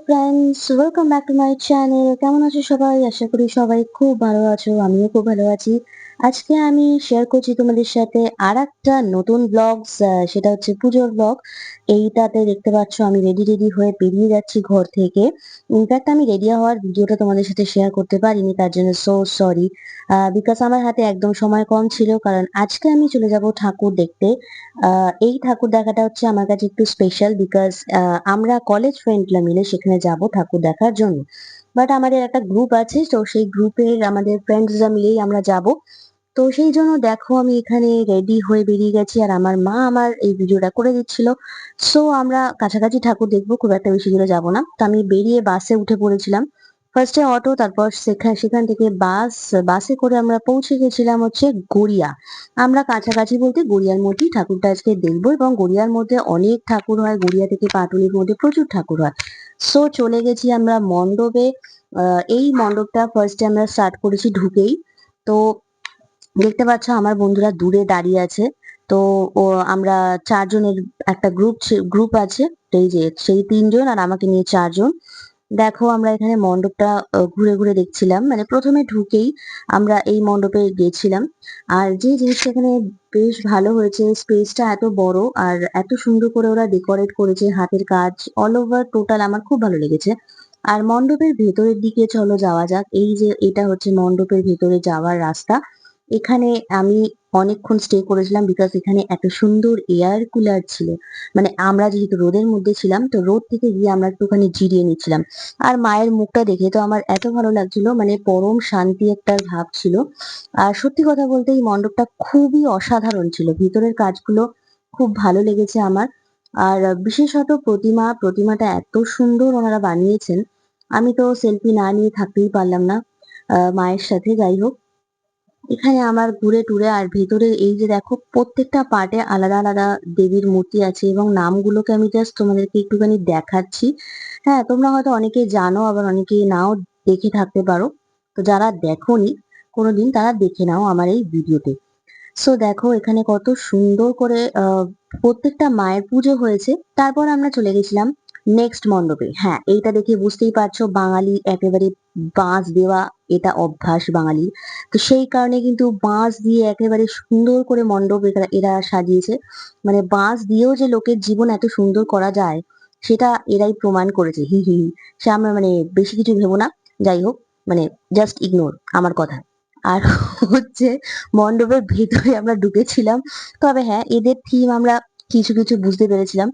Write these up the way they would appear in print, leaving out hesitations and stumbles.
Friends, welcome back to my channel. কেমন আছো সবাই? আশা করি সবাই খুব ভালো আছো। আমিও খুব ভালো আছি। আজকে আমি শেয়ার করছি তোমাদের সাথে আরেকটা নতুন ব্লগস, সেটা হচ্ছে পুজোর ব্লগ। এইটাতে দেখতে পাচ্ছ আমি রেডি রেডি হয়ে বেরিয়ে যাচ্ছি ঘর থেকে। ইনফ্যাক্ট আমি রেডি হওয়ার ভিডিওটা তোমাদের সাথে শেয়ার করতে পারিনি, তার জন্য সো সরি। বিকজ আমার হাতে একদম সময় কম ছিল, কারণ আজকে আমি চলে যাব ঠাকুর দেখতে। এই ঠাকুর দেখাটা হচ্ছে আমার কাছে একটু স্পেশাল, বিকজ আমরা কলেজ ফ্রেন্ডরা মিলে সেখানে যাব ঠাকুর দেখার জন্য। বাট আমাদের একটা গ্রুপ আছে, তো সেই গ্রুপের আমাদের ফ্রেন্ডসরা মিলেই আমরা যাব। তো সেই জন্য দেখো আমি এখানে রেডি হয়ে বেরিয়ে গেছি, আর আমার মা আমার এই ভিডিওটা করে দিচ্ছিল। সো আমরা কাছাকাছি ঠাকুর দেখবো, খুব একটা বেশি দূরে যাব না। তো আমি বেরিয়ে বাসে উঠে পড়েছিলাম। ফার্স্টে সেখান তারপর সেখান থেকে বাসে করে আমরা পৌঁছে গেছিলাম হচ্ছে গড়িয়া। আমরা কাছাকাছি বলতে গড়িয়ার মধ্যেই ঠাকুরটা আজকে দেখবো, এবং গড়িয়ার মধ্যে অনেক ঠাকুর হয়। গড়িয়া থেকে পাটুলির মধ্যে প্রচুর ঠাকুর হয়। সো চলে গেছি আমরা মণ্ডপে। এই মণ্ডপটা ফার্স্টে আমরা স্টার্ট করেছি ঢুকেই। তো দেখতে পাচ্ছ আমার বন্ধুরা দূরে দাঁড়িয়ে আছে। তো ও আমরা চারজনের একটা গ্রুপ আছে। তো এই যে সেই তিনজন আর আমাকে নিয়ে চারজন। দেখো আমরা এখানে মণ্ডপটা ঘুরে ঘুরে দেখছিলাম, মানে প্রথমে ঢুকেই আমরা এই মণ্ডপে গেছিলাম। আর যে জিনিসটা এখানে বেশ ভালো হয়েছে, স্পেসটা এত বড় আর এত সুন্দর করে ওরা ডেকোরেট করেছে, হাতের কাজ অল ওভার টোটাল আমার খুব ভালো লেগেছে। আর মণ্ডপের ভেতরের দিকে চলো যাওয়া যাক। এই যে এটা হচ্ছে মণ্ডপের ভেতরে যাওয়ার রাস্তা। এখানে আমি অনেকক্ষণ স্টে করেছিলাম, বিকজ এখানে এত সুন্দর এয়ার কুলার ছিল। মানে আমরা যেহেতু রোদের মধ্যে ছিলাম, তো রোদ থেকে গিয়ে আমরা একটুখানি জিরিয়ে নিচ্ছিলাম। আর মায়ের মুখটা দেখে তো আমার এত ভালো লাগছিল, মানে পরম শান্তি একটা ভাব ছিল। আর সত্যি কথা বলতে এই মণ্ডপটা খুবই অসাধারণ ছিল, ভিতরের কাজগুলো খুব ভালো লেগেছে আমার। আর বিশেষত প্রতিমাটা এত সুন্দর ওনারা বানিয়েছেন। আমি তো সেলফি না নিয়ে থাকতেই পারলাম না মায়ের সাথে। যাই হোক, এখানে আমার ঘুরে টুরে আর ভেতরে এই যে দেখো প্রত্যেকটা পার্টে আলাদা আলাদা দেবীর মূর্তি আছে, এবং নামগুলোকে আমি জাস্ট তোমাদেরকে একটুখানি দেখাচ্ছি। হ্যাঁ, তোমরা হয়তো অনেকে জানো, আবার অনেকে নাও দেখে থাকতে পারো। তো যারা দেখোনি কোনোদিন, তারা দেখে নাও আমার এই ভিডিওতে। সো দেখো এখানে কত সুন্দর করে প্রত্যেকটা মায়ের পুজো হয়েছে। তারপর আমরা চলে গেছিলাম নেক্সট মণ্ডপে। হ্যাঁ, এইটা দেখে বুঝতেই পারছো বাঙালি একেবারে বাঁশ দেওয়া, এটা অভ্যাস বাঙালির। তো সেই কারণে কিন্তু বাঁশ দিয়ে একেবারে সুন্দর করে মণ্ডপ এরা এরা সাজিয়েছে। মানে বাঁশ দিয়েও যে লোকের জীবন এত সুন্দর করা যায়, সেটা এরাই প্রমাণ করেছে। হি হি হি। সে আমরা মানে বেশি কিছু ভেবো না। যাই হোক, মানে জাস্ট ইগনোর আমার কথা। আর হচ্ছে মণ্ডপের ভেতরে আমরা ঢুকেছিলাম। তবে হ্যাঁ, এদের থিম আমরা কিছু কিছু বুঝতে পেরেছিলাম।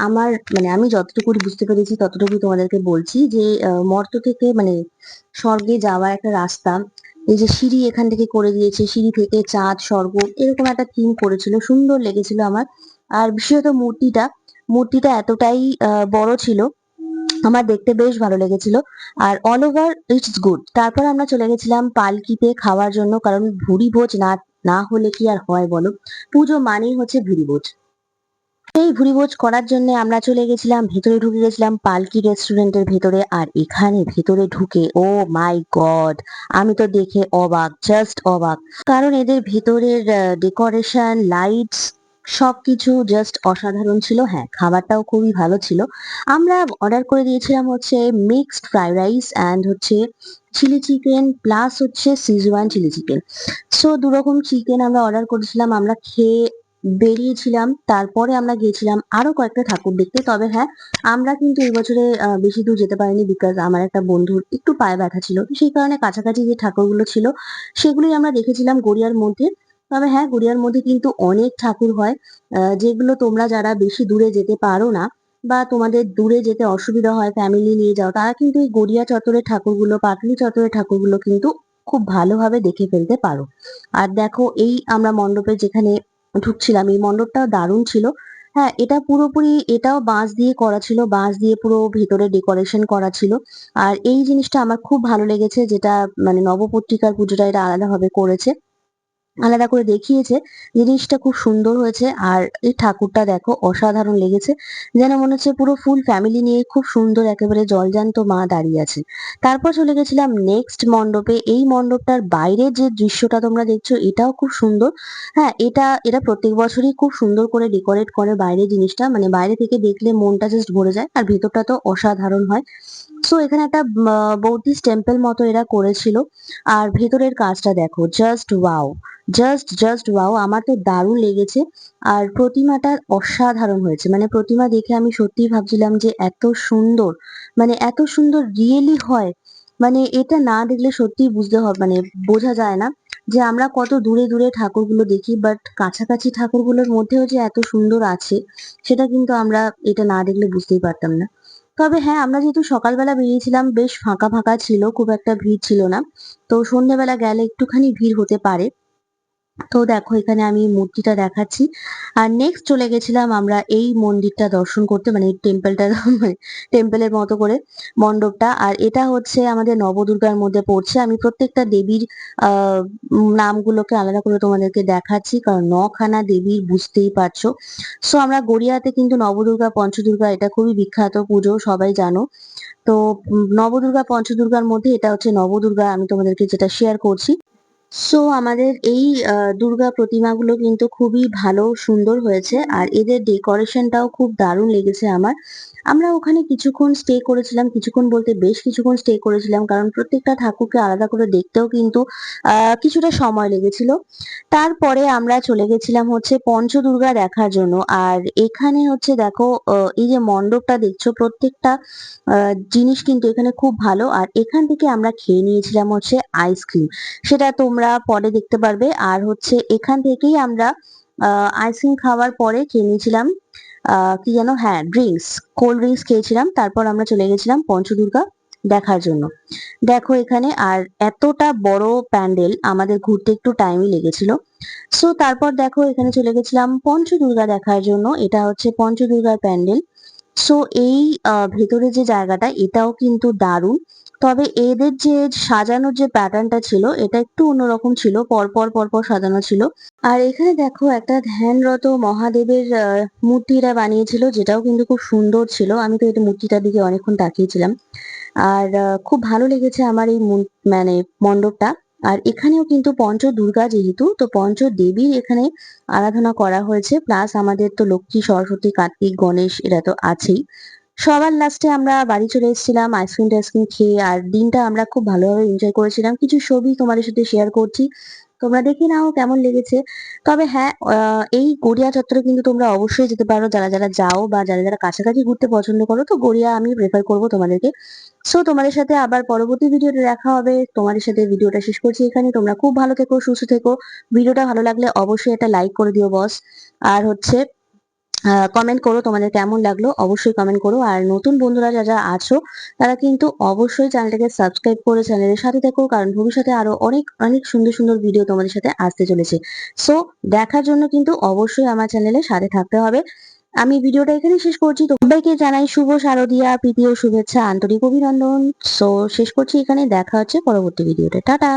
আমার মানে আমি যতটুকু বুঝতে পেরেছি ততটুকু তোমাদেরকে বলছি যে মর্ত থেকে মানে স্বর্গে যাওয়ার একটা রাস্তা। এই যে সিঁড়ি এখান থেকে করে দিয়েছে, সিঁড়ি থেকে চাঁদ স্বর্গ, এরকম একটা থিম করেছিল, সুন্দর লেগেছিল আমার। আর বিশেষত মূর্তিটা এতটাই বড় ছিল, আমার দেখতে বেশ ভালো লেগেছিল। আর অল ওভার ইটস গুড। তারপর আমরা চলে গেছিলাম পালকিতে খাওয়ার জন্য, কারণ ভুরি ভোজ না না হলে কি আর হয় বলো। পুজো মানেই হচ্ছে ভুরি ভোজ। এই ভুরি ভোজ করার জন্য আমরা চলে গেছিলাম, ভেতরে ঢুকে গেছিলাম পালকি রেস্টুরেন্টের ভেতরে। আর এখানে ভেতরে ঢুকে ও মাই গড, আমি তো দেখে অবাক, জাস্ট অবাক। কারণ এদের ভেতরের ডেকোরেশন, লাইটস সবকিছু জাস্ট অসাধারণ ছিল। হ্যাঁ, খাবারটাও খুবই ভালো ছিল। আমরা অর্ডার করে দিয়েছিলাম হচ্ছে মিক্সড ফ্রাইড রাইস অ্যান্ড হচ্ছে চিলি চিকেন, প্লাস হচ্ছে সিজওয়ান চিলি চিকেন। সো দুরকম চিকেন আমরা অর্ডার করেছিলাম। আমরা খেয়ে বেরিয়েছিলাম। তারপরে আমরা গিয়েছিলাম আরো কয়েকটা ঠাকুর দেখতে। তবে হ্যাঁ, আমরা কিন্তু এই বছরে বেশি দূর যেতে পারিনি, বিকজ আমার একটা বন্ধুর একটু পায়ে ব্যথা ছিল। তো সেই কারণে কাছাকাছি যে ঠাকুরগুলো ছিল সেগুলোই আমরা দেখেছিলাম গড়িয়ার মধ্যে। তবে হ্যাঁ, গড়িয়ার মধ্যে কিন্তু অনেক ঠাকুর হয়, যেগুলো তোমরা যারা বেশি দূরে যেতে পারো না, বা তোমাদের দূরে যেতে অসুবিধা হয়, ফ্যামিলি নিয়ে যাও, তারা কিন্তু এই গড়িয়া চত্বরের ঠাকুরগুলো, পাটুলি চত্বরের ঠাকুরগুলো কিন্তু খুব ভালোভাবে দেখে ফেলতে পারো। আর দেখো এই আমরা মণ্ডপে যেখানে ঢুকছিলাম, এই মণ্ডপটাও দারুণ ছিল। হ্যাঁ, এটা পুরোপুরি এটাও বাঁশ দিয়ে করা ছিল, বাঁশ দিয়ে পুরো ভেতরে ডেকোরেশন করা ছিল। আর এই জিনিসটা আমার খুব ভালো লেগেছে, যেটা মানে নবপত্রিকার পুজোটা এটা আলাদাভাবে করেছে। আলাদা করে দেখিয়েছে। জিনিসটা খুব সুন্দর হয়েছে। আর এই ঠাকুরটা দেখো অসাধারণ লেগেছে। যেন মনে হচ্ছে পুরো ফুল ফ্যামিলি নিয়ে খুব সুন্দর একেবারে জলজ্যান্ত মা দাঁড়িয়ে আছে। তারপর চলে গেছিলাম নেক্সট মণ্ডপে। এই মণ্ডপটার বাইরের যে দৃশ্যটা তোমরা দেখছো এটাও খুব সুন্দর। হ্যাঁ, এরা প্রত্যেক বছরই খুব সুন্দর করে ডেকোরেট করে বাইরের জিনিসটা। মানে বাইরে থেকে দেখলে মনটা জাস্ট ভরে যায়। আর ভেতরটা তো অসাধারণ হয়। সো এখানে একটা বৌদ্ধিস্ট টেম্পল মতো এরা করেছিল। আর ভেতরের কাজটা দেখো জাস্ট ওয়াও! Just wow! আমার তো দারুণ লেগেছে। আর প্রতিমাটা অসাধারণ হয়েছে। মানে প্রতিমা দেখে আমি সত্যিই ভাবছিলাম যে এত সুন্দর, মানে এত সুন্দর রিয়েলি হয়? মানে এটা না দেখলে সত্যিই বুঝতে মানে বোঝা যায় না যে আমরা কত দূরে ঠাকুরগুলো দেখি, বাট কাছাকাছি ঠাকুরগুলোর মধ্যেও যে এত সুন্দর আছে সেটা কিন্তু আমরা এটা না দেখলে বুঝতেই পারতাম না। তবে হ্যাঁ, আমরা যেহেতু সকালবেলা বেরিয়েছিলাম বেশ ফাঁকা ছিল, খুব একটা ভিড় ছিল না। তো সন্ধ্যেবেলা গেলে একটুখানি ভিড় হতে পারে। তো দেখো এখানে আমি মূর্তিটা দেখাচ্ছি। আর নেক্সট চলে গেছিলাম আমরা এই মন্দিরটা দর্শন করতে, মানে এই টেম্পলটা মানে টেম্পলের মতো করে মণ্ডপটা। আর এটা হচ্ছে আমাদের নবদুর্গার মধ্যে পড়ছে। আমি প্রত্যেকটা দেবীর নামগুলোকে আলাদা করে তোমাদেরকে দেখাচ্ছি, কারণ ৯ খানা দেবী বুঝতেই পারছো। সো আমরা গড়িয়াতে কিন্তু নবদুর্গা, পঞ্চদুর্গা এটা খুবই বিখ্যাত পুজো, সবাই জানো। তো নবদুর্গা, পঞ্চদুর্গার মধ্যে এটা হচ্ছে নবদুর্গা, আমি তোমাদেরকে যেটা শেয়ার করছি। সো আমাদের এই দুর্গা প্রতিমাগুলো কিন্তু খুবই ভালো সুন্দর হয়েছে। আর এদের ডেকোরেশনটাও খুব দারুণ লেগেছে আমার। আমরা ওখানে কিছুক্ষণ স্টে করেছিলাম, কিছুক্ষণ বলতে বেশ কিছুক্ষণ স্টে করেছিলাম, কারণ প্রত্যেকটা ঠাকুরকে আলাদা করে দেখতেও কিন্তু কিছুটা সময় লেগেছিল। তারপরে আমরা চলে গেছিলাম হচ্ছে পঞ্চদুর্গা দেখার জন্য। আর এখানে হচ্ছে দেখো এই যে মণ্ডপটা দেখছো প্রত্যেকটা জিনিস কিন্তু এখানে খুব ভালো। আর এখান থেকে আমরা খেয়ে নিয়েছিলাম হচ্ছে আইসক্রিম। সেটা তোমরা পরে দেখতে পারবে। আর হচ্ছে এখান থেকেই আমরা আইসক্রিম খাওয়ার পরে খেয়ে নিয়েছিলাম কি যেন, হ্যাঁ ড্রিঙ্কস, কোল্ড ড্রিঙ্কস খেয়েছিলাম। তারপর আমরা চলে গেছিলাম পঞ্চদুর্গা দেখার জন্য। দেখো এখানে আর এতটা বড় প্যান্ডেল, আমাদের ঘুরতে একটু টাইমই লেগেছিল। সো তারপর দেখো এখানে চলে গেছিলাম পঞ্চদুর্গা দেখার জন্য। এটা হচ্ছে পঞ্চদুর্গার প্যান্ডেল। সো এই ভেতরে যে জায়গাটা এটাও কিন্তু দারুণ। তবে এদের যে সাজানোর যে প্যাটার্নটা ছিল এটা একটু অন্যরকম ছিল, পরপর সাজানো ছিল। আর এখানে দেখো একটা ধ্যানরত মহাদেবের মূর্তি এরা বানিয়েছিল, যেটাও কিন্তু খুব সুন্দর ছিল। আমি তো এটা মূর্তিটার দিকে অনেকক্ষণ তাকিয়েছিলাম। আর খুব ভালো লেগেছে আমার এই মানে মণ্ডপটা। আর এখানেও কিন্তু পঞ্চদুর্গা যেহেতু, তো পঞ্চদেবীর এখানে আরাধনা করা হয়েছে। প্লাস আমাদের তো লক্ষ্মী, সরস্বতী, কার্তিক, গণেশ এরা তো আছেই। সবার লাস্টে আমরা বাড়ি চলে এসেছিলাম আইসক্রিম টাইসক্রিম খেয়ে। আর দিনটা আমরা খুব ভালোভাবে এনজয় করেছিলাম। কিছু ছবি তোমাদের সাথে শেয়ার করছি, তোমরা দেখে নাও কেমন লেগেছে। তবে হ্যাঁ, এই গড়িয়া চত্বরে কিন্তু তোমরা অবশ্যই যেতে পারো, যারা যাও বা যারা কাছাকাছি ঘুরতে পছন্দ করো। তো গড়িয়া আমি প্রেফার করবো তোমাদেরকে। সো তোমাদের সাথে আবার পরবর্তী ভিডিওতে দেখা হবে। তোমাদের সাথে ভিডিওটা শেষ করছি এখানে। তোমরা খুব ভালো থেকো, সুস্থ থেকো। ভিডিওটা ভালো লাগলে অবশ্যই একটা লাইক করে দিও বস। আর হচ্ছে কমেন্ট করো তোমাদের কেমন লাগলো, অবশ্যই কমেন্ট করো। আর নতুন বন্ধুরা যারা আছো তারা কিন্তু অবশ্যই চ্যানেলটাকে সাবস্ক্রাইব করে চ্যানেলের সাথে থেকো, কারণ ভবিষ্যতে আরো অনেক সুন্দর ভিডিও তোমাদের সাথে আসতে চলেছে। সো দেখার জন্য কিন্তু অবশ্যই আমার চ্যানেলের সাথে থাকতে হবে। আমি ভিডিওটা এখানে শেষ করছি। তো সবাইকে জানাই শুভ শারদীয়া, প্রীতি ও শুভেচ্ছা, আন্তরিক অভিনন্দন। সো শেষ করছি এখানে, দেখা হচ্ছে পরবর্তী ভিডিওতে। টাটা।